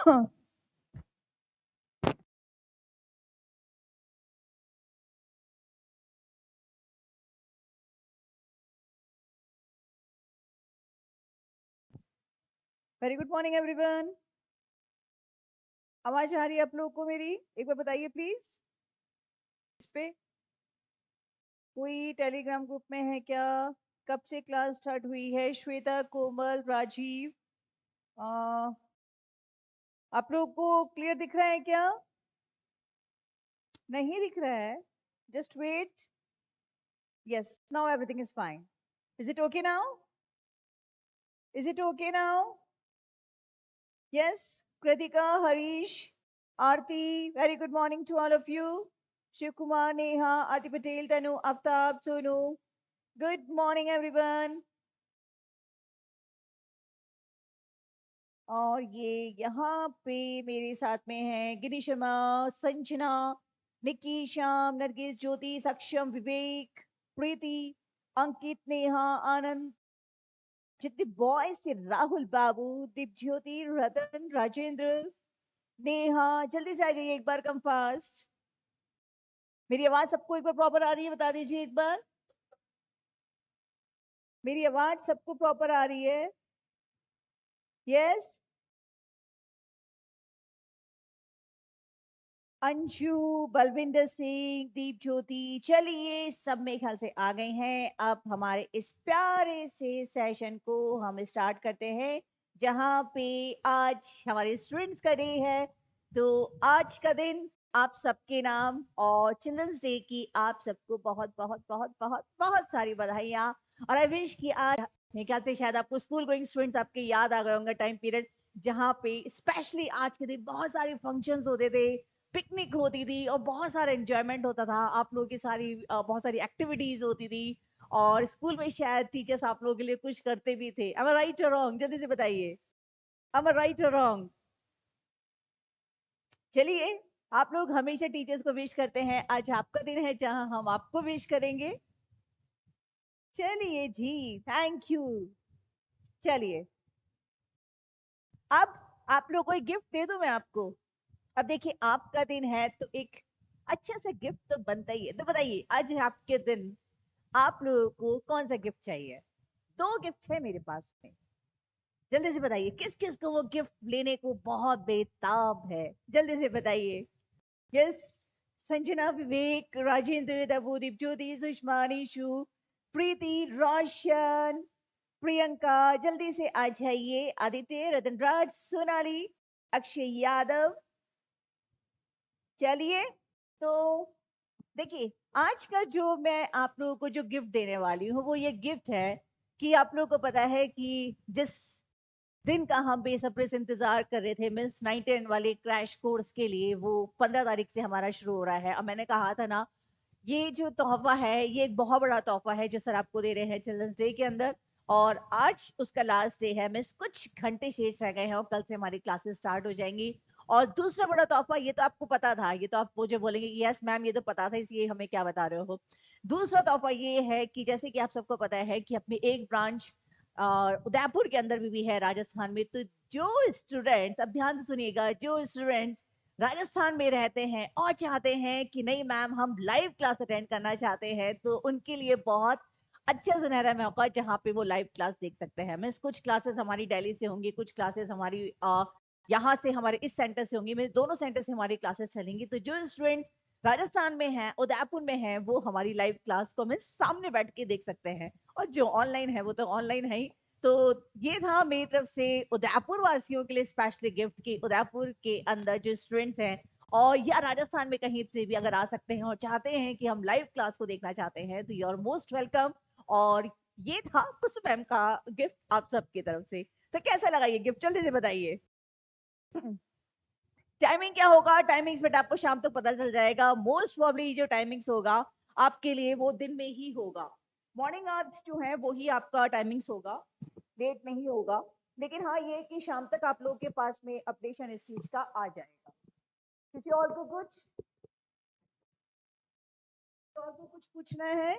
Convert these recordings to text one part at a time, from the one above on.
Very good morning everyone. आवाज आ रही है आप लोगों को मेरी? एक बार बताइए प्लीज। इस पे कोई टेलीग्राम ग्रुप में है क्या? कब से क्लास स्टार्ट हुई है? श्वेता, कोमल, राजीव, आ, आप लोगों को क्लियर दिख रहा है क्या? नहीं दिख रहा है? Just wait. Yes, now everything is fine. Is it okay now? Is it okay now? Yes. Kritika, Harish, Aarti, very good morning to all of you. Shiv Kumar, Neha, Aarti Patel, Tanu, Aftab, Sonu, good morning everyone. और ये यहाँ पे मेरे साथ में है गिरी शर्मा, संजना, निकी, श्याम, नरगिस, ज्योति, सक्षम, विवेक, प्रीति, अंकित, नेहा, आनंद, जितने बॉयज से राहुल, बाबू, दीप ज्योति, रतन, राजेंद्र, नेहा, जल्दी से आ जाइए एक बार, कम फास्ट। मेरी आवाज सबको एक बार प्रॉपर आ रही है? बता दीजिए एक बार। मेरी आवाज सबको प्रॉपर आ रही है? यस। अंशु, बलविंदर सिंह, दीप ज्योति, चलिए सब मेरे ख्याल से आ गए हैं। अब हमारे इस प्यारे से सेशन को हम स्टार्ट करते हैं, जहां पे आज हमारे स्टूडेंट्स का डे है। तो आज का दिन आप सबके नाम और चिल्ड्रंस डे की आप सबको बहुत बहुत बहुत बहुत बहुत सारी बधाइयाँ। और आई विश कि आज मेरे ख्याल से शायद आपको स्कूल गोइंग स्टूडेंट्स आपके याद आ गए होंगे टाइम पीरियड, जहाँ पे स्पेशली आज के दिन बहुत सारे फंक्शंस होते थे, पिकनिक होती थी और बहुत सारा एंजॉयमेंट होता था। आप लोगों की सारी बहुत सारी एक्टिविटीज होती थी, और स्कूल में शायद टीचर्स आप लोगों के लिए कुछ करते भी थे। एम आई राइट और रॉन्ग? जल्दी से बताइए, एम आई राइट और रॉन्ग? चलिए, आप लोग हमेशा टीचर्स को विश करते हैं, आज आपका दिन है जहां हम आपको विश करेंगे। चलिए जी, थैंक यू। चलिए, अब आप लोग को एक गिफ्ट दे दूं मैं आपको। अब देखिए, आपका दिन है तो एक अच्छा सा गिफ्ट तो बनता ही है। तो बताइए, आज आपके दिन आप लोगों को कौन सा गिफ्ट चाहिए? दो गिफ्ट है मेरे पास में। जल्दी से बताइए, किस किस को वो गिफ्ट लेने को बहुत बेताब है? जल्दी से बताइए। यस। संजना, विवेक, राजेंद्र, दबूदीप, ज्योति, सुषमा, निशु, प्रीति, रोशन, प्रियंका, जल्दी से आ जाइए। आदित्य, रतनराज, सोनाली, अक्षय यादव। चलिए, तो देखिए, आज का जो मैं आप लोगों को जो गिफ्ट देने वाली हूँ वो ये गिफ्ट है कि आप लोगों को पता है कि जिस दिन का हम बेसब्री से इंतजार कर रहे थे, मीन्स 9-10 वाले क्रैश कोर्स के लिए, वो 15 तारीख से हमारा शुरू हो रहा है। और मैंने कहा था ना, ये जो तोहफा है ये एक बहुत बड़ा तोहफा है जो सर आपको दे रहे हैं चिल्ड्रंस डे के अंदर। और आज उसका लास्ट डे है, मिस कुछ घंटे शेष रह गए हैं और कल से हमारी क्लासेस स्टार्ट हो जाएंगी। और दूसरा बड़ा तोहफा, ये तो आपको पता था, ये तो आप मुझे बोलेंगे कि यस मैम ये तो पता था, इसलिए हमें क्या बता रहे हो। दूसरा तोहफा ये है कि जैसे कि आप सबको पता है कि अपनी एक ब्रांच उदयपुर के अंदर भी है, राजस्थान में। तो जो स्टूडेंट्स, अब ध्यान से सुनिएगा, जो स्टूडेंट्स राजस्थान में रहते हैं और चाहते हैं कि नहीं मैम हम लाइव क्लास अटेंड करना चाहते हैं, तो उनके लिए बहुत अच्छा सुनहरा मौका जहाँ पे वो लाइव क्लास देख सकते हैं। मीन्स कुछ क्लासेस हमारी दिल्ली से होंगी, कुछ क्लासेस हमारी यहाँ से, हमारे इस सेंटर से होंगी। मैं दोनों सेंटर से हमारी क्लासेस चलेंगी। तो जो स्टूडेंट्स राजस्थान में हैं, उदयपुर में हैं, वो हमारी लाइव क्लास को मीन्स सामने बैठ के देख सकते हैं। और जो ऑनलाइन है वो तो ऑनलाइन है ही। तो ये था मेरी तरफ से उदयपुर वासियों के लिए स्पेशली गिफ्ट कि उदयपुर के अंदर जो स्टूडेंट्स हैं और या राजस्थान में कहीं से भी अगर आ सकते हैं और चाहते हैं कि हम लाइव क्लास को देखना चाहते हैं, तो यू आर मोस्ट वेलकम। और ये था कुसुम मैम का गिफ्ट आप सबकी तरफ से। तो कैसा लगा ये गिफ्ट? जल्दी से बताइए। टाइमिंग क्या होगा? टाइमिंग्स बेटा आपको शाम तक पता चल जाएगा। मोस्ट प्रोबब्ली जो टाइमिंग्स होगा आपके लिए वो दिन में ही होगा। मॉर्निंग आवर्स जो है वो ही आपका टाइमिंग्स होगा, लेट नहीं होगा। लेकिन हाँ, ये कि शाम तक आप लोगों के पास में अपडेशन इस चीज का आ जाएगा। किसी और को कुछ, और को कुछ पूछना है?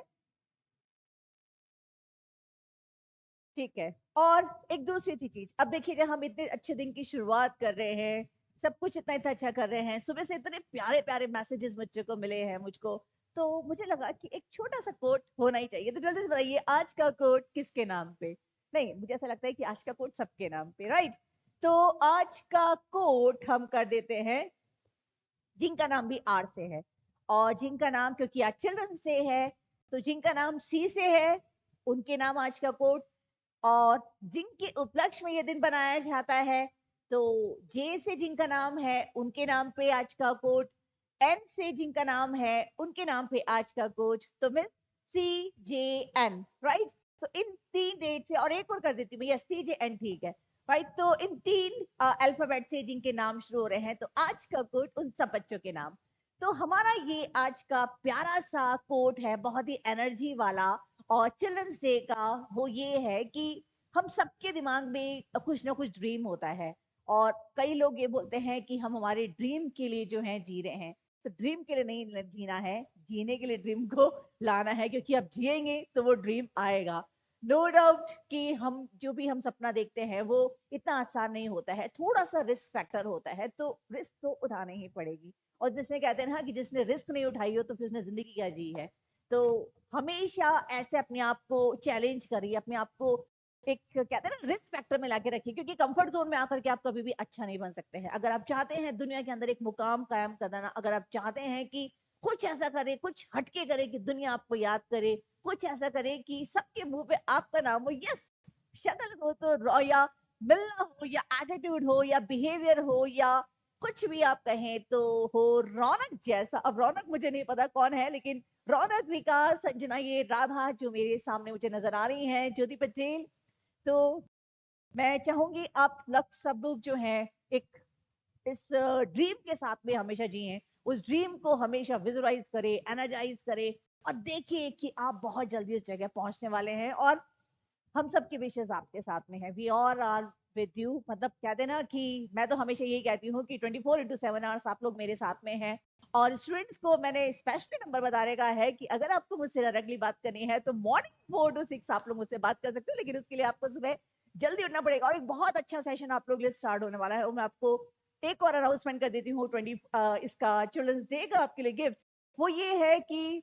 ठीक है। और एक दूसरी सी चीज, अब देखिए, जब हम इतने अच्छे दिन की शुरुआत कर रहे हैं, सब कुछ इतना इतना अच्छा कर रहे हैं, सुबह से इतने प्यारे प्यारे मैसेजेस बच्चों को मिले हैं मुझको। तो मुझे लगा कि एक छोटा सा कोट होना ही चाहिए। तो जल्दी से बताइए आज का कोट किसके नाम पे? नहीं, मुझे ऐसा लगता है कि आज का कोट सबके नाम पे, राइट? तो आज का कोट हम कर देते हैं जिनका नाम भी आर से है, और जिनका नाम, क्योंकि आज चिल्ड्रंस डे है, तो जिनका नाम सी से है उनके नाम आज का कोट। और जिनके उपलक्ष्य में ये दिन बनाया जाता है, तो जे से जिनका नाम है उनके नाम पे आज का कोट, एन से जिनका नाम है उनके नाम पे आज का कोट, तो मिस सी जे एन, राइट? तो इन 3 डेट से, और एक और कर देती हूँ भैया, सी जे एन, ठीक है, राइट? तो इन 3 अल्फाबेट से जिनके नाम शुरू हो रहे हैं, तो आज का कोट उन सब बच्चों के नाम। तो हमारा ये आज का प्यारा सा कोट है, बहुत ही एनर्जी वाला, और चिल्ड्रंस डे का वो ये है कि हम सबके दिमाग में कुछ ना कुछ ड्रीम होता है, और कई लोग ये बोलते हैं कि हम हमारे ड्रीम के लिए जो है जी रहे हैं। तो ड्रीम के लिए नहीं जीना है, जीने के लिए ड्रीम को लाना है, क्योंकि अब जिएंगे तो वो ड्रीम आएगा। नो डाउट कि हम जो भी हम सपना देखते हैं वो इतना आसान नहीं होता है, थोड़ा सा रिस्क फैक्टर होता है, तो रिस्क तो उठानी ही पड़ेगी। और जिसने कहते हैं ना कि जिसने रिस्क नहीं उठाई हो तो फिर उसने जिंदगी क्या जी है। तो हमेशा ऐसे अपने आप को चैलेंज करिए, अपने आप को एक कहते हैं ना रिस्क फैक्टर में लाके रखिए, क्योंकि कंफर्ट जोन में आकर के आप कभी भी अच्छा नहीं बन सकते हैं। अगर आप चाहते हैं दुनिया के अंदर एक मुकाम कायम करना, अगर आप चाहते हैं कि कुछ ऐसा करे, कुछ हटके करे कि दुनिया आपको याद करे, कुछ ऐसा करे कि सबके मुंह पे आपका नाम हो, यस, शक्ल हो तो या मिलना हो, या एटीट्यूड हो, या बिहेवियर हो, या कुछ भी आप कहें तो हो रौनक जैसा। अब रौनक मुझे नहीं पता कौन है, लेकिन रौनक, विकास, संजना, ये राधा जो मेरे सामने मुझे नजर आ रही हैं, ज्योति पटेल, तो मैं चाहूंगी आप लोग सब लोग जो हैं एक इस ड्रीम के साथ में हमेशा जिए, उस ड्रीम को हमेशा विजुअलाइज करें, एनर्जाइज करें, और देखिए कि आप बहुत जल्दी उस जगह पहुंचने वाले हैं, और हम सब की विशेष आपके साथ में है, we all are with you. मतलब कहते हैं ना कि मैं तो हमेशा यही कहती हूँ कि 24/7 आवर्स आप लोग मेरे साथ में हैं। और स्टूडेंट्स को मैंने स्पेशली नंबर बताने का है कि अगर आपको मुझसे डायरेक्टली बात करनी है तो मॉर्निंग 4 to 6 आप लोग मुझसे बात कर सकते हो, लेकिन उसके लिए आपको सुबह जल्दी उठना पड़ेगा। और एक बहुत अच्छा सेशन आप लोग के लिए स्टार्ट होने वाला है, और मैं आपको एक और अनाउंसमेंट कर देती हूँ 20 इसका चिल्ड्रंस डे का आपके लिए गिफ्ट। वो ये है कि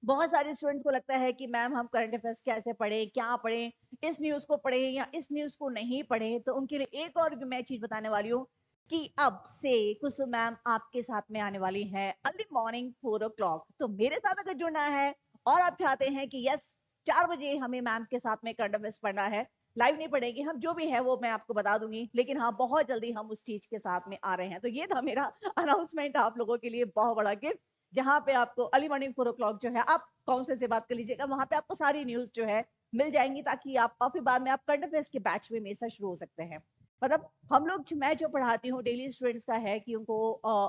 बहुत सारे स्टूडेंट्स को लगता है कि मैम हम करंट अफेयर्स कैसे पढ़ें, क्या पढ़ें, इस न्यूज को पढ़ें या इस न्यूज को नहीं पढ़ें। तो उनके लिए एक और मैं चीज बताने वाली हूँ कि अब से कुसुम मैम आपके साथ में आने वाली है अर्ली मॉर्निंग 4 o'clock। तो मेरे साथ अगर जुड़ना है और आप चाहते हैं कि यस 4 बजे हमें मैम के साथ में करंट अफेयर्स पढ़ना है, लाइव नहीं पढ़ेगी, हम जो भी है वो मैं आपको बता दूंगी, लेकिन हाँ बहुत जल्दी हम उस चीज के साथ में आ रहे हैं। तो ये था मेरा अनाउंसमेंट आप लोगों के लिए, बहुत बड़ा गिफ्ट, जहां पे आपको अर्ली मॉर्निंग 4 o'clock जो है आप काउंसलर से बात कर लीजिएगा, वहां पे आपको सारी न्यूज जो है मिल जाएंगी, ताकि आप काफी बाद में आप करंट अफेयर्स के बैच में मेरे साथ शुरू हो सकते हैं। मतलब हम लोग मैं जो पढ़ाती हूँ डेली स्टूडेंट्स का है कि उनको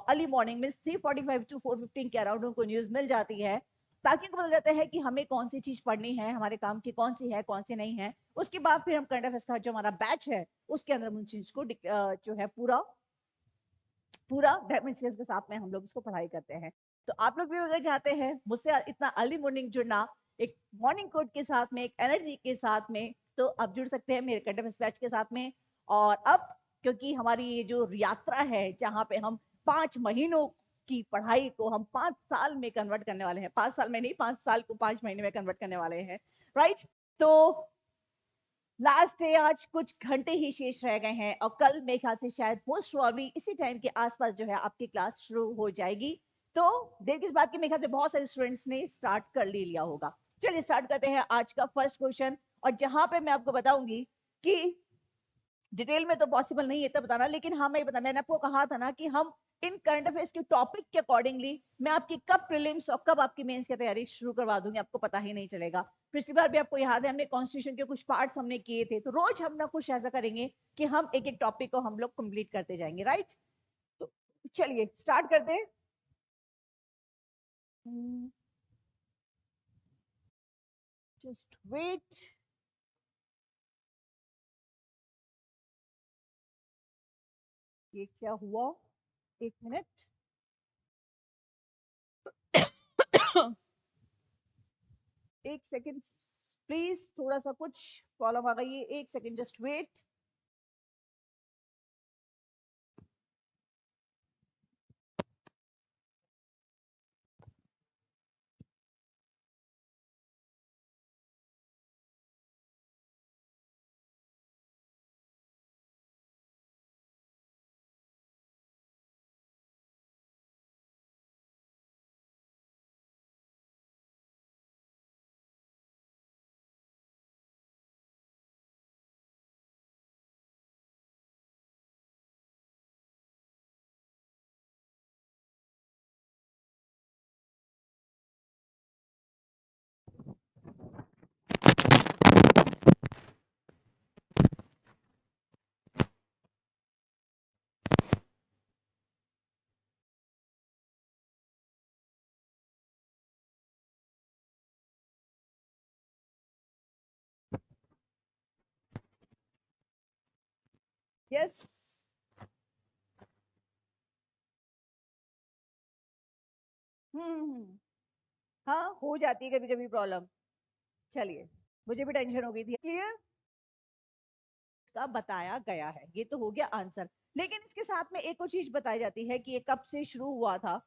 अर्ली मॉर्निंग में 3:45 to 4:15 के अराउंड उनको न्यूज मिल जाती है, ताकि उनको पता जाता है कि हमें कौन सी चीज पढ़नी है, हमारे काम की कौन सी है, कौन सी नहीं है। उसके बाद फिर हम करंट अफेयर्स का जो हमारा बैच है उसके अंदर उन चीज को जो है पूरा पूरा डेमोन्स्ट्रेशन के साथ में हम लोग इसको पढ़ाई करते हैं। तो आप लोग भी अगर चाहते हैं मुझसे इतना अर्ली मॉर्निंग जुड़ना, एक मॉर्निंग कोड के साथ में, एक एनर्जी के साथ में, तो आप जुड़ सकते हैं मेरे कंटेम्प्स बैच के साथ में। और अब क्योंकि हमारी ये जो यात्रा है जहाँ पे हम 5 महीनों की पढ़ाई को हम 5 साल में कन्वर्ट करने वाले हैं, 5 साल में नहीं, 5 साल को 5 महीने में कन्वर्ट करने वाले हैं, राइट? तो लास्ट डे, आज कुछ घंटे ही शेष रह गए हैं, और कल मेरे ख्याल से शायद मोस्ट प्रोबेबली इसी टाइम के आसपास जो है आपकी क्लास शुरू हो जाएगी। तो देर किस बात की, मेरे ख्याल से बहुत सारे स्टूडेंट्स ने स्टार्ट कर ले लिया होगा। चलिए स्टार्ट करते हैं आज का फर्स्ट क्वेश्चन, और जहां पे मैं आपको बताऊंगी कि डिटेल में तो पॉसिबल नहीं है इतना बताना, लेकिन हाँ मैं बता, मैंने आपको कहा था ना कि हम इन करंट अफेयर्स के टॉपिक के अकॉर्डिंगली मैं आपकी कब प्रीलिम्स और कब आपकी मेंस की तैयारी शुरू करवा दूंगी, आपको पता ही नहीं चलेगा। पिछली बार भी आपको याद है हमने कॉन्स्टिट्यूशन के कुछ पार्ट्स हमने किए थे, तो रोज हम ना कुछ ऐसा करेंगे कि हम एक एक टॉपिक को हम लोग कंप्लीट करते जाएंगे, राइट? तो चलिए स्टार्ट करते हैं। जस्ट वेट, ये क्या हुआ, 1 मिनट। एक सेकेंड प्लीज, थोड़ा सा कुछ प्रॉब्लम आ गई है, 1 सेकेंड, जस्ट वेट। यस। हाँ, हो जाती है कभी कभी प्रॉब्लम। चलिए, मुझे भी टेंशन हो गई थी। क्लियर का बताया गया है, ये तो हो गया आंसर। लेकिन इसके साथ में एक और चीज बताई जाती है कि ये कब से शुरू हुआ था।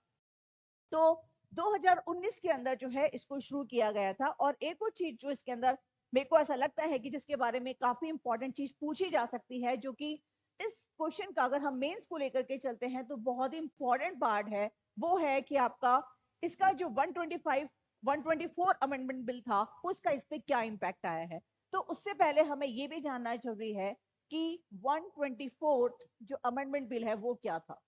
तो 2019 के अंदर जो है इसको शुरू किया गया था। और एक और चीज जो इसके अंदर मेरे को ऐसा लगता है कि जिसके बारे में काफी इंपॉर्टेंट चीज पूछी जा सकती है, जो कि इस क्वेश्चन का अगर हम मेंस को लेकर के चलते हैं तो बहुत ही इंपॉर्टेंट पार्ट है, वो है कि आपका इसका जो 125 124 अमेंडमेंट बिल था उसका इस पे क्या इम्पैक्ट आया है। तो उससे पहले हमें ये भी जानना जरूरी है कि 124 जो अमेंडमेंट बिल है वो क्या था।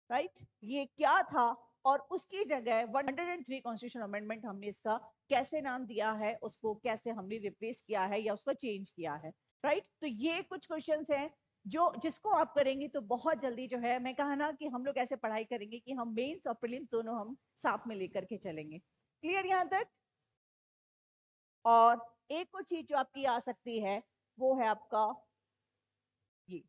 राइट, ये क्या था और उसकी जगह 103 कॉन्स्टिट्यूशन अमेंडमेंट हमने इसका कैसे नाम दिया है, उसको कैसे हमने रिप्लेस किया है या उसका चेंज किया है। राइट, तो ये कुछ क्वेश्चंस हैं जो जिसको आप करेंगे तो बहुत जल्दी जो है, मैं कहा ना कि हम लोग ऐसे पढ़ाई करेंगे कि हम मेंस और प्रीलिम्स दोनों हम साथ में लेकर के चलेंगे। क्लियर यहां तक। और एक और चीज जो आपकी आ सकती है वो है आपका ये।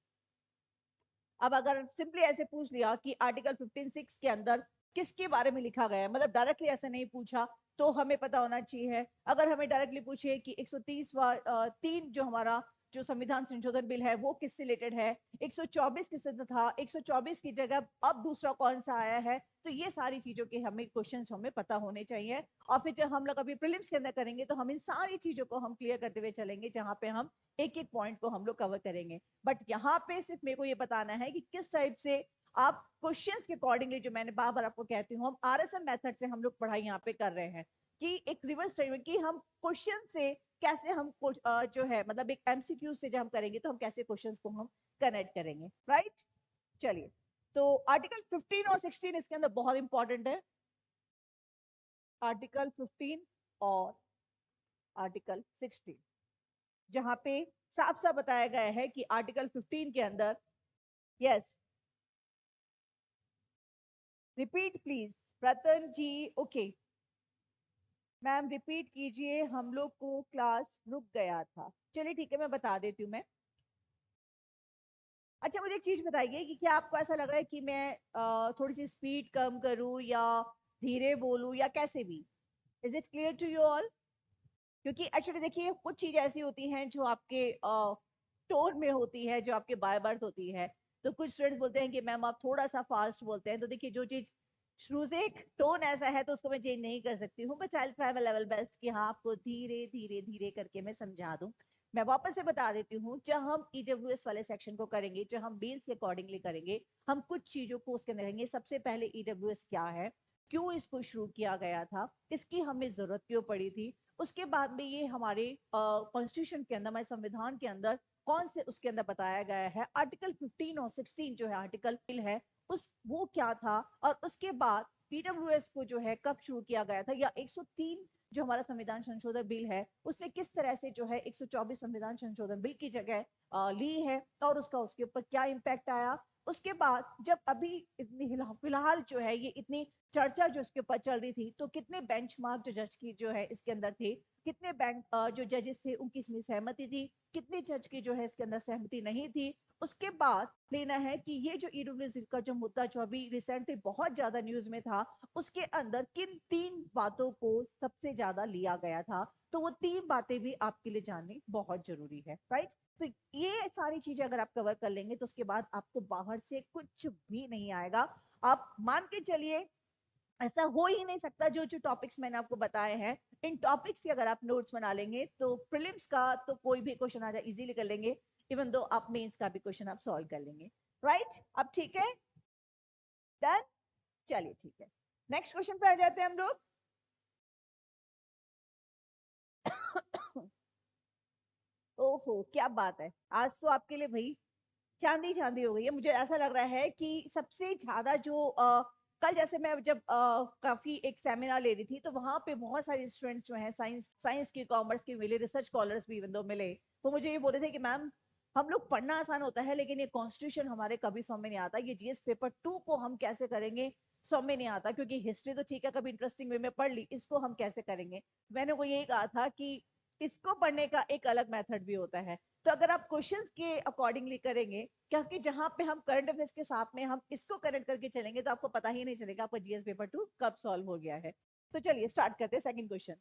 अब अगर सिंपली ऐसे पूछ लिया कि आर्टिकल 15(6) के अंदर किसके बारे में लिखा गया है, मतलब डायरेक्टली ऐसे नहीं पूछा तो हमें पता होना चाहिए। अगर हमें डायरेक्टली पूछे कि 130 जो हमारा जो संविधान संशोधन बिल है वो किससे रिलेटेड है, 124 किससे था, 124 की जगह अब दूसरा कौन सा आया है, तो ये सारी चीजों के हमें क्वेश्चंस हमें पता होने चाहिए। और फिर जब हम लोग अभी प्रीलिम्स के अंदर करेंगे तो हम इन सारी चीजों को हम क्लियर करते हुए चलेंगे, जहां पे हम एक एक पॉइंट को हम लोग कवर करेंगे। बट यहाँ पे सिर्फ मेरे को ये बताना है कि किस टाइप से आप क्वेश्चंस के अकॉर्डिंगली, जो मैंने बार बार आपको कहती हूँ, हम आरएसएम मेथड से हम लोग पढ़ाई यहाँ पे कर रहे हैं कि एक रिवर्स स्टडी कि हम क्वेश्चन से कैसे हम जो है मतलब एक एमसीक्यू से जब हम करेंगे तो हम कैसे क्वेश्चंस को हम कनेक्ट करेंगे। राइट, चलिए। तो आर्टिकल 15 और 16 इसके अंदर बहुत इंपॉर्टेंट है। आर्टिकल 15 और आर्टिकल 16 जहां पे साफ साफ बताया गया है कि आर्टिकल 15 के अंदर, yes, repeat please Ratan ji. Okay ma'am, repeat कीजिए, हम लोग को क्लास रुक गया था। चलिए ठीक है, मैं बता देती हूँ मैं। अच्छा, मुझे एक चीज बताइए कि क्या आपको ऐसा लग रहा है कि मैं थोड़ी सी स्पीड कम करूँ या धीरे बोलूँ या कैसे भी। Is it clear to you all? क्योंकि एक्चुअली देखिए कुछ चीज ऐसी होती हैं जो आपके टोन में होती है, जो आपके बाय बर्थ होती है। तो कुछ स्टूडेंट्स बोलते हैं कि मैम आप थोड़ा सा फास्ट बोलते हैं। तो देखिए जो चीज शुरू से एक टोन ऐसा है तो उसको मैं चेंज नहीं कर सकती हूँ, but I try my level best कि हाँ आपको धीरे धीरे धीरे करके मैं समझा दूं। मैं वापस से बता देती हूँ, जब हम ईडब्ल्यूएस वाले सेक्शन को करेंगे, जब हम मेंस के अकॉर्डिंगली करेंगे, हम कुछ चीजों को उसके अंदर रहेंगे। सबसे पहले ईडब्ल्यूएस क्या है, क्यों इसको शुरू किया गया था, इसकी हमें जरूरत क्यों पड़ी थी, उसके बाद में ये हमारे कॉन्स्टिट्यूशन के अंदर, हमारे संविधान के अंदर कौन से उसके अंदर बताया गया है, आर्टिकल 15 और 16 जो है आर्टिकल है उस वो क्या था, और उसके बाद पीडब्ल्यूएस को जो है कब शुरू किया गया था, या 103 जो हमारा संविधान संशोधन बिल है उसने किस तरह से जो है 124 संविधान संशोधन बिल की जगह ली है, और उसका उसके ऊपर क्या इम्पैक्ट आया। उसके बाद जब अभी इतनी फिलहाल जो है ये इतनी चर्चा जो इसके ऊपर चल रही थी, तो कितने बेंचमार्क जो जज की जो है इसके अंदर थे, कितने बैंक जो जजेस थे उनकी इसमें सहमति थी, कितने जज की जो है इसके अंदर सहमति नहीं थी। उसके बाद लेना है कि ये जो ईडब्ल्यूएस का जो मुद्दा जो अभी रिसेंटली बहुत ज्यादा न्यूज में था, उसके अंदर किन 3 बातों को सबसे ज्यादा लिया गया था। तो वो 3 बातें भी आपके लिए जाननी बहुत जरूरी है। राइट, तो ये सारी चीजें अगर आप कवर कर लेंगे तो उसके बाद आपको बाहर से कुछ भी नहीं आएगा। आप मान के चलिए, ऐसा हो ही नहीं सकता। जो जो टॉपिक्स मैंने आपको बताए हैं, इन टॉपिक्स के अगर आप नोट्स बना लेंगे तो प्रीलिम्स का तो कोई भी क्वेश्चन आ जाए इजीली कर लेंगे, इवन दो आप मेंस का भी क्वेश्चन आप सॉल्व कर लेंगे। राइट, अब ठीक है, डन। चलिए ठीक है, नेक्स्ट क्वेश्चन पे आ जाते हैं हम लोग। ओहो क्या बात है, आज तो आपके लिए भाई चांदी चांदी हो गई है। मुझे ऐसा लग रहा है कि सबसे ज्यादा जो कल जैसे मैं जब काफी एक सेमिनार ले रही थी तो वहां पे बहुत सारे स्टूडेंट्स जो हैं साइंस साइंस के, कॉमर्स के मिले, रिसर्च स्कॉलर्स भी इवन दो मिले। तो मुझे ये बोल रहे थे कि मैम हम लोग पढ़ना आसान होता है लेकिन ये कॉन्स्टिट्यूशन हमारे कभी समझ में नहीं आता, ये जीएस पेपर 2 को हम कैसे करेंगे समझ में नहीं आता, क्योंकि हिस्ट्री तो ठीक है कभी इंटरेस्टिंग वे में पढ़ ली, इसको हम कैसे करेंगे। मैंने को यही कहा था कि इसको पढ़ने का एक अलग मेथड भी होता है। तो अगर आप क्वेश्चंस के अकॉर्डिंगली करेंगे, क्योंकि जहां पे हम करंट अफेयर्स के साथ में हम इसको कनेक्ट करके चलेंगे तो आपको पता ही नहीं चलेगा आपका जीएस पेपर 2 कब सॉल्व हो गया है। तो चलिए स्टार्ट करते हैं second question.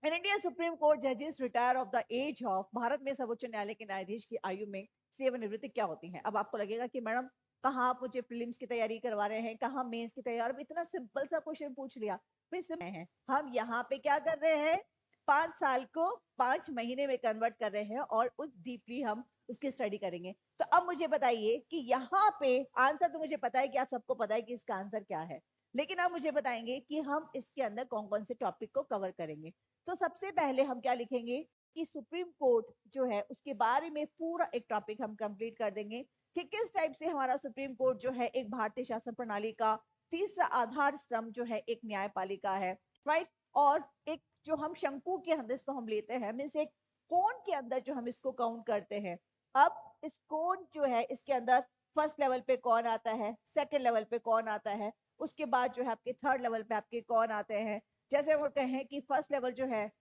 In India supreme court जजेस retire of the age of, Bharat में सर्वोच्च न्यायालय के न्यायाधीश की आयु में सेवानिवृत्ति क्या होती है? अब आपको लगेगा कि मैडम कहाँ आप मुझे प्रीलिम्स की तैयारी करवा रहे हैं, कहाँ मेंस की तैयारी, अब इतना सिंपल सा क्वेश्चन पूछ लिया। है हम यहाँ पे क्या कर रहे हैं, 5 साल को 5 महीने में कन्वर्ट कर रहे हैं और उस डीपली हम उसकी स्टडी करेंगे। तो अब मुझे बताइए कि यहाँ पे आंसर तो मुझे पता है कि आप सबको पता है कि इसका आंसर क्या है, लेकिन आप मुझे बताएंगे कि हम इसके अंदर कौन कौन से टॉपिक को कवर करेंगे। तो सबसे पहले हम क्या लिखेंगे कि सुप्रीम कोर्ट जो है उसके बारे में पूरा एक टॉपिक हम कंप्लीट कर देंगे कि किस टाइप से हमारा सुप्रीम कोर्ट जो है एक भारतीय शासन प्रणाली का तीसरा आधार स्तंभ जो है एक न्यायपालिका है, राइट। और एक जो हम शंकु के अंदर इसको हम लेते हैं, मीन्स एक कोण के अंदर जो हम इसको काउंट करते हैं। अब इस कोण जो है इसके अंदर फर्स्ट लेवल पे कौन आता है, सेकंड लेवल पे कौन आता है, उसके बाद जो है आपके थर्ड लेवल पे आपके कौन आते हैं। जैसे वो कहें कि फर्स्ट लेवल जो है,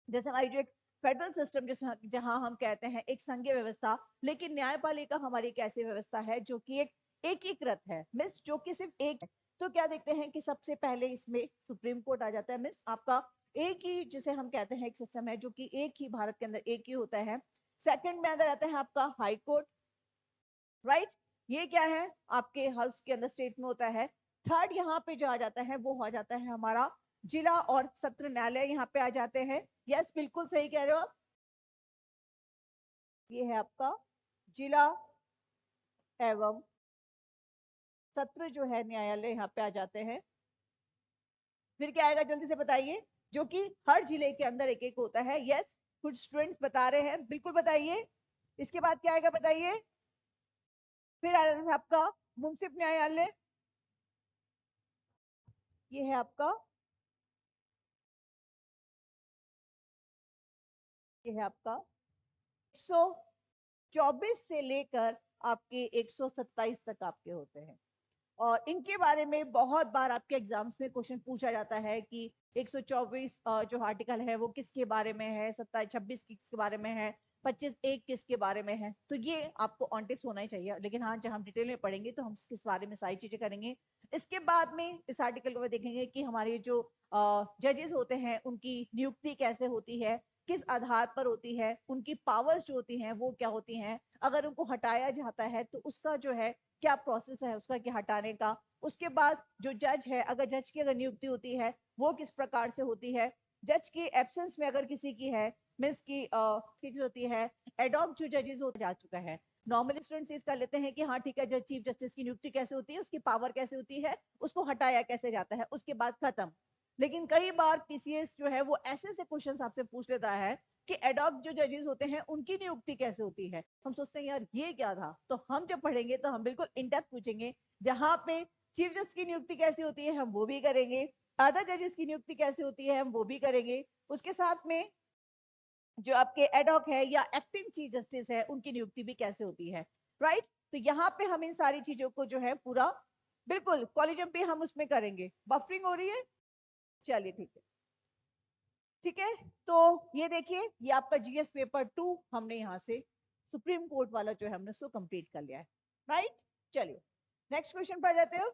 जैसे हमारी जो एक फेडरल सिस्टम जैसे जहां हम कहते हैं एक संघीय व्यवस्था, लेकिन न्यायपालिका हमारी एक ऐसी व्यवस्था है जो कि एक एकीकृत है, मिस जो कि सिर्फ एक है। तो क्या देखते हैं कि सबसे पहले इसमें सुप्रीम कोर्ट आ जाता है, मिस आपका एक ही जिसे हम कहते हैं एक सिस्टम है जो कि एक ही भारत के अंदर एक ही होता है। सेकंड में अंदर आता है आपका हाई कोर्ट, राइट। ये क्या है आपके हाउस के अंदर स्टेट में होता है। थर्ड यहाँ पे जो आ जाता है वो आ जाता है हमारा जिला और सत्र न्यायालय यहाँ पे आ जाते हैं। यस बिल्कुल सही कह रहे हो आप। ये है आपका जिला एवं सत्र जो है न्यायालय यहाँ पे आ जाते हैं। फिर क्या आएगा जल्दी से बताइए, जो कि हर जिले के अंदर एक एक होता है। यस कुछ स्टूडेंट्स बता रहे हैं, बिल्कुल बताइए। इसके बाद क्या आएगा बताइए। फिर आ जाता है आपका मुंसिफ न्यायालय, ये है आपका, ये है आपका 124 से लेकर आपके 127 तक आपके होते हैं। और इनके बारे में बहुत बार आपके एग्जाम्स में क्वेश्चन पूछा जाता है कि 124 जो आर्टिकल है वो किसके बारे में है, 27 26 किसके बारे में है, 25 एक किसके बारे में है। तो ये आपको ऑन टिप्स होना ही चाहिए, लेकिन हाँ जब हम डिटेल में पढ़ेंगे तो हम किस बारे में सारी चीजें करेंगे। इसके बाद में इस आर्टिकल को देखेंगे कि हमारे जो जजेस होते हैं उनकी नियुक्ति कैसे होती है, किस आधार पर होती है, उनकी पावर्स जो होती हैं वो क्या होती हैं, अगर उनको हटाया जाता है तो उसका जो है क्या प्रोसेस है उसका कि हटाने का। उसके बाद जो जज है, अगर जज की अगर नियुक्ति होती है वो किस प्रकार से होती है, जज की एब्सेंस में अगर किसी की है, मीन्स की होती है, एडॉक जो जजेस हो जा चुका है। नॉर्मली स्टूडेंट्स इसका लेते हैं कि हाँ ठीक है, जज चीफ जस्टिस की नियुक्ति कैसे होती है, उसकी पावर कैसे होती है, उसको हटाया कैसे जाता है, उसके बाद खत्म। लेकिन कई बार पीसीएस जो है वो ऐसे से क्वेश्चन आपसे पूछ लेता है कि एडॉक जो जजेस होते हैं उनकी नियुक्ति कैसे होती है। हम सोचते हैं यार ये क्या था, तो हम जब पढ़ेंगे तो हम बिल्कुल इन डेप्थ पूछेंगे। जहां पे चीफ जस्टिस की नियुक्ति कैसे होती है हम वो भी करेंगे, अदर जजेस की नियुक्ति कैसे होती है हम वो भी करेंगे। उसके साथ में जो आपके एडॉक है या एक्टिंग चीफ जस्टिस है उनकी नियुक्ति भी कैसे होती है, राइट। तो यहाँ पे हम इन सारी चीजों को जो है पूरा बिल्कुल कॉलेजम पे हम उसमें करेंगे। बफरिंग हो रही है, चलिए ठीक है, ठीक है। तो ये देखिए ये आपका जीएस पेपर 2 हमने यहाँ से सुप्रीम कोर्ट वाला जो है हमने उसको कंप्लीट कर लिया है, राइट। चलिए नेक्स्ट क्वेश्चन पर जाते हो।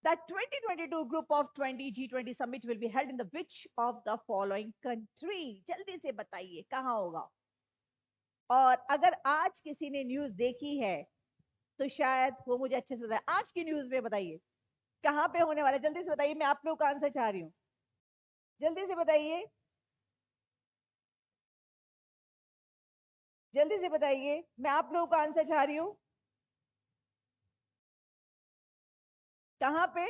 The 2022 Group of 20 G20 Summit will be held in the which of the following country? जल्दी से बताइए कहाँ होगा। और अगर आज किसी ने न्यूज देखी है तो शायद वो मुझे अच्छे से बताए। आज की न्यूज में बताइए कहाँ पे होने वाला है, जल्दी से बताइए, मैं आप लोग का आंसर चाह रही हूँ, जल्दी से बताइए, जल्दी से बताइए, मैं आप लोगों का आंसर चाह रही हूँ। कहाँ पे?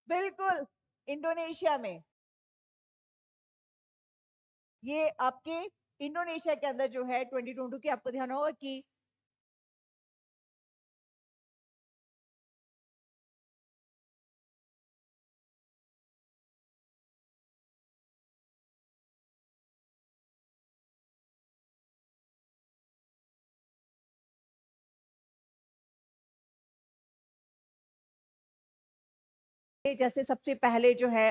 बिल्कुल इंडोनेशिया में। ये आपके इंडोनेशिया के अंदर जो है 2022 की, आपको ध्यान होगा कि जैसे सबसे पहले जो है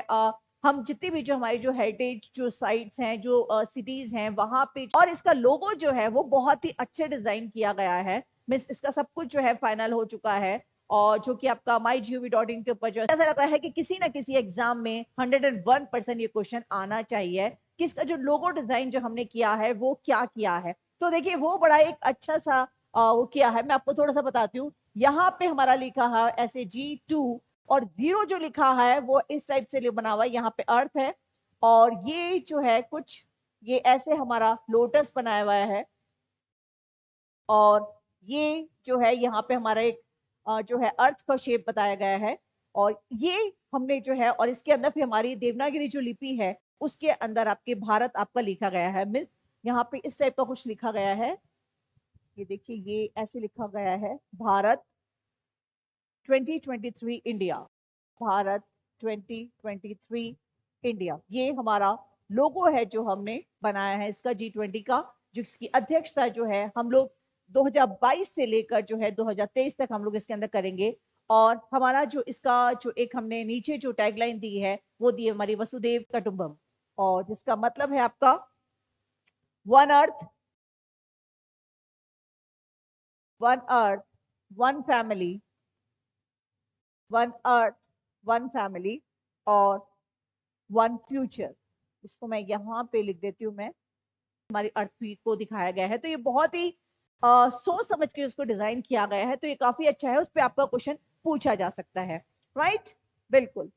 हम जितनी भी जो हमारी जो हेरिटेज जो साइट्स हैं, जो सिटीज हैं वहां पे, और इसका लोगो जो है वो बहुत ही अच्छे डिजाइन किया गया है। मिस इसका सब कुछ जो है फाइनल हो चुका है, और जो कि आपका mygov.in के ऊपर जो है, ऐसा लग रहा है कि किसी ना किसी एग्जाम में 101% ये क्वेश्चन आना चाहिए कि इसका जो लोगो डिजाइन जो हमने किया है वो क्या किया है। तो देखिए वो बड़ा एक अच्छा सा वो किया है। मैं आपको थोड़ा सा बताती हूँ। यहाँ पे हमारा लिखा है ऐसे G2, और 0 जो लिखा है वो इस टाइप से बना हुआ है, यहाँ पे अर्थ है, और ये जो है कुछ ये ऐसे हमारा लोटस बनाया हुआ है, और ये जो है यहाँ पे हमारा एक जो है अर्थ का शेप बताया गया है, और ये हमने जो है, और इसके अंदर फिर हमारी देवनागरी जो लिपि है उसके अंदर आपके भारत आपका लिखा गया है। मिस यहाँ पे इस टाइप का कुछ लिखा गया है, ये देखिए ये ऐसे लिखा गया है, भारत 2023 इंडिया, भारत 2023 इंडिया, ये हमारा लोगो है जो हमने बनाया है इसका G20 का, जिसकी अध्यक्षता जो है हम लोग 2022 से लेकर जो है 2023 तक हम लोग इसके अंदर करेंगे। और हमारा जो इसका जो एक हमने नीचे जो टैगलाइन दी है वो दी है हमारी वसुदेव कुटुंबम, और जिसका मतलब है आपका one earth, one earth, one family, one earth, one family, और वन फ्यूचर। इसको मैं यहाँ पे लिख देती हूँ, मैं हमारी अर्थ को दिखाया गया है। तो ये बहुत ही सोच समझ के उसको डिजाइन किया गया है, तो ये काफी अच्छा है, उस पर आपका क्वेश्चन पूछा जा सकता है। राइट, बिल्कुल।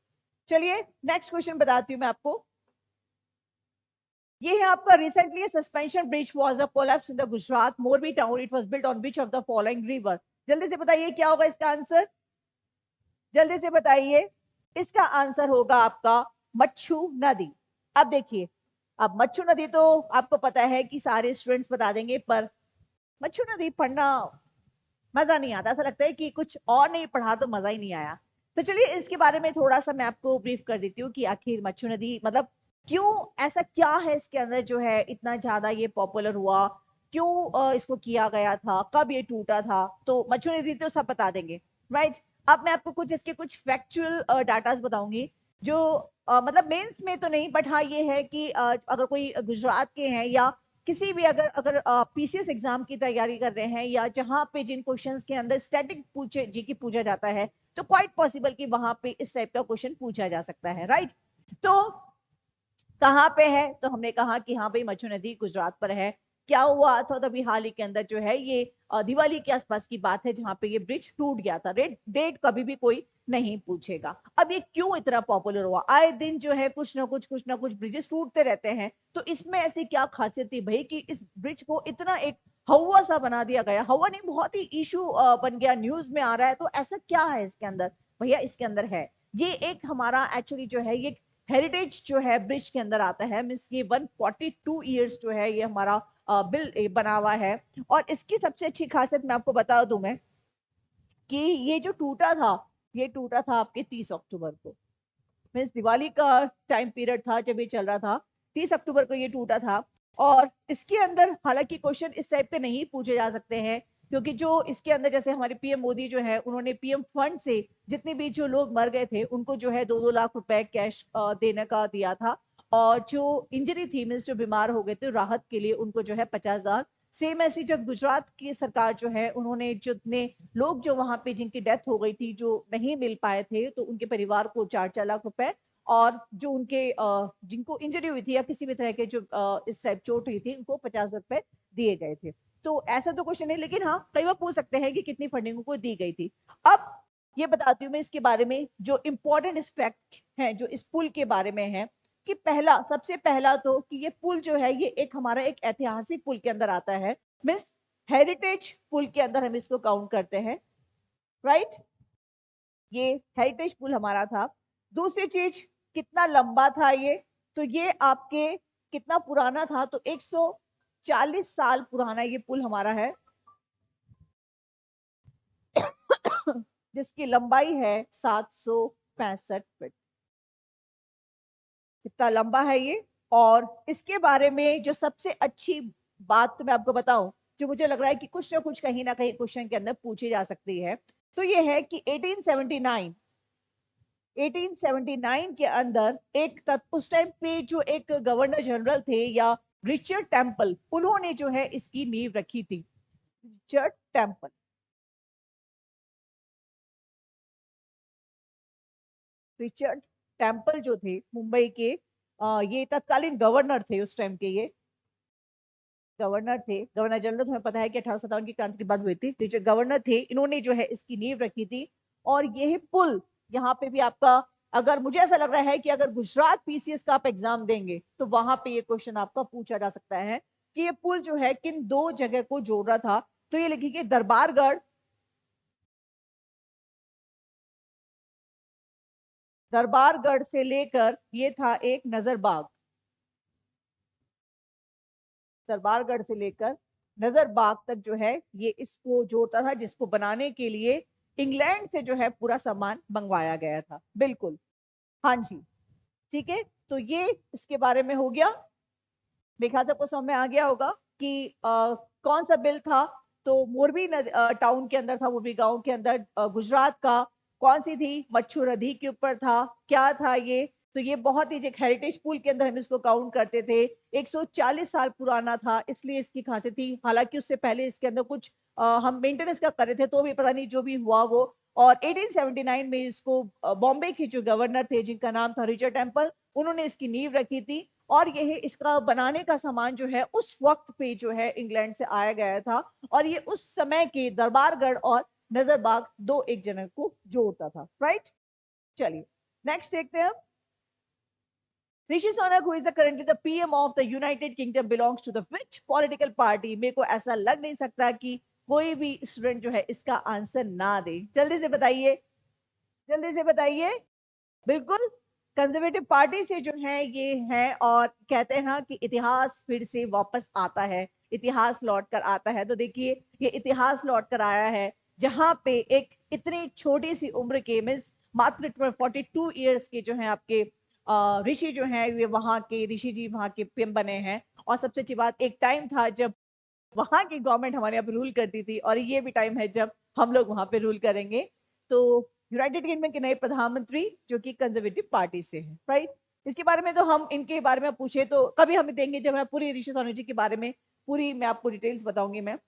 चलिए नेक्स्ट क्वेश्चन बताती हूँ मैं आपको। ये है आपका recently suspension bridge was a collapse in the Gujarat Morbi town, it was built on which of the following river. जल्दी से बताइए क्या होगा इसका आंसर, जल्दी से बताइए। इसका आंसर होगा आपका मच्छू नदी। अब देखिए, अब मच्छू नदी तो आपको पता है कि सारे स्टूडेंट्स बता देंगे, पर मच्छू नदी पढ़ना मजा नहीं आता, ऐसा लगता है कि कुछ और नहीं पढ़ा तो मजा ही नहीं आया। तो चलिए इसके बारे में थोड़ा सा मैं आपको ब्रीफ कर देती हूँ कि आखिर मच्छू नदी मतलब क्यों, ऐसा क्या है इसके अंदर जो है इतना ज्यादा ये पॉपुलर हुआ, क्यों इसको किया गया था, कब ये टूटा था। तो मच्छू नदी तो सब बता देंगे, राइट। अब मैं आपको कुछ इसके कुछ फैक्चुअल डाटाज बताऊंगी, जो मतलब मेंस में तो नहीं, बट हाँ ये है कि अगर कोई गुजरात के हैं या किसी भी अगर अगर पीसीएस एग्जाम की तैयारी कर रहे हैं, या जहां पे जिन क्वेश्चंस के अंदर स्टैटिक पूछे जी की पूछा जाता है, तो क्वाइट पॉसिबल कि वहां पे इस टाइप का क्वेश्चन पूछा जा सकता है, राइट। तो कहाँ पे है, तो हमने कहा कि हाँ भाई मच्छू नदी गुजरात पर है। क्या हुआ था, तभी हाल ही के अंदर जो है ये दिवाली के आसपास की बात है जहां पे ये ब्रिज टूट गया था। डेट कभी भी कोई नहीं पूछेगा। अब ये क्यों इतना पॉपुलर हुआ, आए दिन जो है कुछ ना कुछ ब्रिजेस टूटते रहते हैं, तो इसमें ऐसी क्या खासियत थी भाई कि इस ब्रिज को इतना एक हवा सा बना दिया गया, हवा नहीं बहुत ही इशू बन गया, न्यूज में आ रहा है। तो ऐसा क्या है इसके अंदर भैया, इसके अंदर है ये एक हमारा एक्चुअली जो है ये हेरिटेज जो है ब्रिज के अंदर आता है। मीन्स ये 142 ईयर्स जो है ये हमारा बिल बना हुआ है। और इसकी सबसे अच्छी खासियत मैं आपको बता दूं मैं कि ये जो टूटा था, ये टूटा था आपके 30 अक्टूबर को। मीन्स दिवाली का टाइम पीरियड था जब ये चल रहा था, 30 अक्टूबर को ये टूटा था। और इसके अंदर हालांकि क्वेश्चन इस टाइप के नहीं पूछे जा सकते हैं, क्योंकि जो इसके अंदर जैसे हमारे पीएम मोदी जो है उन्होंने पीएम फंड से जितने भी जो लोग मर गए थे उनको जो है 2-2 लाख रुपए कैश देने का दिया था। और जो इंजरी थी मीन्स जो बीमार हो गए थे राहत के लिए उनको जो है 50,000। सेम ऐसी जब गुजरात की सरकार जो है उन्होंने जितने लोग जो वहां पे जिनकी डेथ हो गई थी जो नहीं मिल पाए थे, तो उनके परिवार को 4-4 लाख रुपए, और जो उनके जिनको इंजरी हुई थी या किसी भी तरह के जो इस टाइप चोट हुई थी उनको 50 रुपए दिए गए थे। तो ऐसा तो क्वेश्चन है, लेकिन हाँ कई बार पूछ सकते हैं कि कितनी फंडिंग उनको दी गई थी। अब ये बताती हूँ मैं इसके बारे में जो इंपॉर्टेंट एस्पेक्ट है जो इस पुल के बारे में है, कि पहला सबसे पहला तो कि ये पुल जो है ये एक हमारा एक ऐतिहासिक पुल के अंदर आता है। मिस हेरिटेज पुल के अंदर हम इसको काउंट करते हैं, राइट। ये हेरिटेज पुल हमारा था। दूसरी चीज, कितना लंबा था ये, तो ये आपके कितना पुराना था, तो 140 साल पुराना ये पुल हमारा है जिसकी लंबाई है 765 फीट। कितना लंबा है ये। और इसके बारे में जो सबसे अच्छी बात तो मैं आपको बताऊं, जो मुझे लग रहा है कि कुछ ना कहीं क्वेश्चन के अंदर पूछी जा सकती है, तो ये है कि 1879 1879 के अंदर एक उस टाइम पे जो एक गवर्नर जनरल थे या रिचर्ड टेम्पल, उन्होंने जो है इसकी नींव रखी थी। रिचर्ड टेम्पल, रिचर्ड टेम्पल जो थे मुंबई के, ये तत्कालीन गवर्नर थे उस टाइम के। ये गवर्नर थे, गवर्नर जनरल तुम्हें पता है कि 1857 की क्रांति के बाद हुई थी, जो गवर्नर थे इन्होंने जो है इसकी नींव रखी थी। और यह पुल यहाँ पे भी आपका, अगर मुझे ऐसा लग रहा है कि अगर गुजरात पीसीएस का आप एग्जाम देंगे तो वहां पे ये क्वेश्चन आपका पूछा जा सकता है कि ये पुल जो है किन दो जगह को जोड़ रहा था। तो ये लिखिए दरबारगढ़, दरबारगढ़ से लेकर ये था एक नजरबाग, दरबारगढ़ से लेकर नजरबाग तक जो है ये इसको जोड़ता था, जिसको बनाने के लिए इंग्लैंड से जो है पूरा सामान मंगवाया गया था। बिल्कुल, हाँ जी, ठीक है। तो ये इसके बारे में हो गया। मेरे ख्याल से आपको समझ में आ गया होगा कि कौन सा बिल था। तो मोरबी टाउन के अंदर था, मोरबी गांव के अंदर, गुजरात का कौन सी थी, मच्छू नदी के ऊपर था, क्या था ये। तो ये बहुत ही एक हेरिटेज पुल के अंदर हम इसको काउंट करते थे। 140 साल पुराना था, इसलिए इसकी खासियत थी। हालांकि उससे पहले इसके अंदर कुछ हम मेंटेनेंस का कर रहे थे, तो भी पता नहीं जो भी हुआ वो। और 1879 में इसको बॉम्बे के जो गवर्नर थे जिनका नाम था रिचर्ड टेम्पल, उन्होंने इसकी नींव रखी थी। और यह इसका बनाने का सामान जो है उस वक्त पे जो है इंग्लैंड से आया गया था। और ये उस समय के दरबारगढ़ और नजरबाग दो एक जगह को जोड़ता था। राइट, चलिए नेक्स्ट देखते हैं। Rishi Sunak who is the currently the PM of the United Kingdom belongs to the which political party. मेरे को ऐसा लग नहीं सकता कि कोई भी स्टूडेंट जो है इसका आंसर ना दे। जल्दी से बताइए, जल्दी से बताइए। बिल्कुल, कंजर्वेटिव पार्टी से जो है ये है। और कहते हैं कि इतिहास फिर से वापस आता है, इतिहास लौट कर आता है। तो देखिए ये इतिहास लौट कर आया है, जहां पे एक इतनी छोटी सी उम्र के मीन्स मात्र 42 ईयर्स के जो है आपके ऋषि जो है, ये वहां के ऋषि जी वहां के पीएम बने हैं। और सबसे अच्छी बात, एक टाइम था जब वहां की गवर्नमेंट हमारे यहाँ पे रूल करती थी, और ये भी टाइम है जब हम लोग वहां पे रूल करेंगे। तो यूनाइटेड किंगडम के नए प्रधानमंत्री जो कि कंजर्वेटिव पार्टी से है। राइट, इसके बारे में तो हम इनके बारे में पूछे तो कभी हमें देंगे जब मैं पूरी ऋषि सोनी जी के बारे में पूरी मैं आपको डिटेल्स बताऊंगी मैं।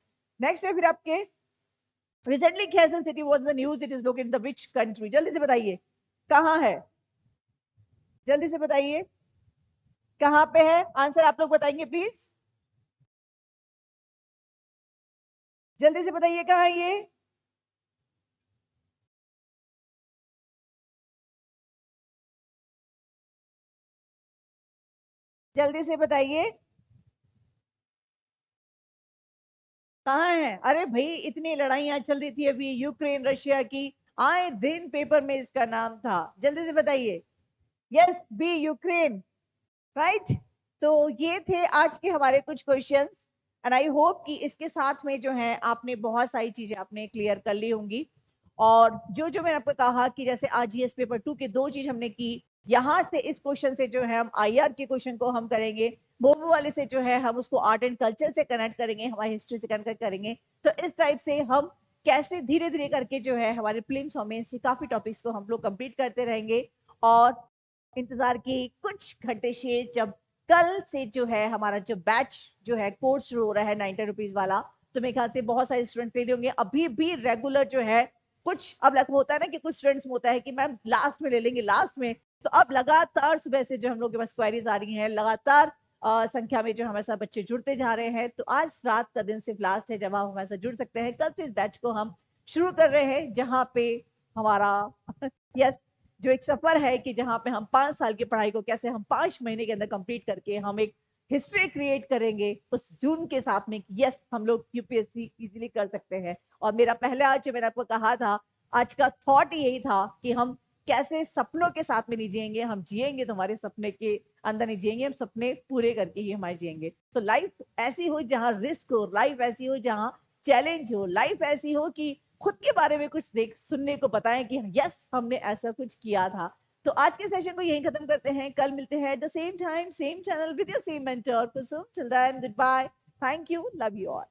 नेक्स्ट है फिर आपके, recently Kherson city was the news, it is located in the which country. जल्दी से बताइए कहाँ है, जल्दी से बताइए कहाँ पे है। आंसर आप लोग बताएंगे प्लीज, जल्दी से बताइए कहाँ है ये। जल्दी से बताइए कहाँ है। अरे भाई, इतनी लड़ाइयां चल रही थी अभी यूक्रेन रशिया की, आए दिन पेपर में इसका नाम था। जल्दी से बताइए। Yes, B Ukraine. राइट। तो ये थे आज के हमारे कुछ क्वेश्चंस, एंड आई होप कि इसके साथ में जो है आपने बहुत सारी चीजें आपने क्लियर कर ली होंगी। और जो जो मैंने आपको कहा कि जैसे आज जीएस पेपर 2 के दो चीज हमने की, यहाँ से इस क्वेश्चन से जो है हम आईआर के क्वेश्चन को हम करेंगे, मोमो वाले से जो है हम उसको आर्ट एंड कल्चर से कनेक्ट करेंगे, हमारी हिस्ट्री से कनेक्ट करेंगे। तो इस टाइप से हम कैसे धीरे धीरे करके जो है हमारे प्रीलिम्स और मेंस के काफी टॉपिक्स को हम लोग कंप्लीट करते रहेंगे। और इंतजार की कुछ घंटे शेष, जब कल से जो है हमारा जो बैच जो है कोर्स शुरू हो रहा है 90 रुपीज वाला, तो मेरे ख्याल से बहुत सारे स्टूडेंट ले होंगे। अभी भी रेगुलर जो है कुछ, अब लग होता है ना कि कुछ स्टूडेंट्स में होता है कि मैम लास्ट में ले लेंगे, लास्ट में। तो अब लगातार सुबह से जो हम लोग के पास क्वेरीज आ रही हैं, लगातार संख्या में जो हमारे साथ बच्चे जुड़ते जा रहे हैं। तो आज रात का दिन सिर्फ लास्ट है जब आप हमारे साथ जुड़ सकते हैं। कल से इस बैच को हम शुरू कर रहे हैं, जहाँ पे हमारा यस जो एक सफर है कि जहाँ पे हम 5 साल की पढ़ाई को कैसे हम 5 महीने के अंदर कंप्लीट करके हम एक हिस्ट्री क्रिएट करेंगे उस जून के साथ में। यस, हम लोग यूपीएससी इजीली कर सकते हैं। और मेरा पहले आज जो मैंने आपको कहा था, आज का थॉट यही था कि हम कैसे सपनों के साथ में नहीं जिएंगे, हम जिएंगे तो हमारे सपने के अंदर नहीं जिएंगे, हम सपने पूरे करके ही हमारे जिएंगे। तो लाइफ ऐसी हो जहाँ रिस्क हो, लाइफ ऐसी हो जहाँ चैलेंज हो, लाइफ ऐसी हो कि खुद के बारे में कुछ देख सुनने को बताएं कि यस हमने ऐसा कुछ किया था। तो आज के सेशन को यहीं खत्म करते हैं, कल मिलते हैं at the same time same channel with your same mentor Kusum. Till then good bye, thank you, love you all.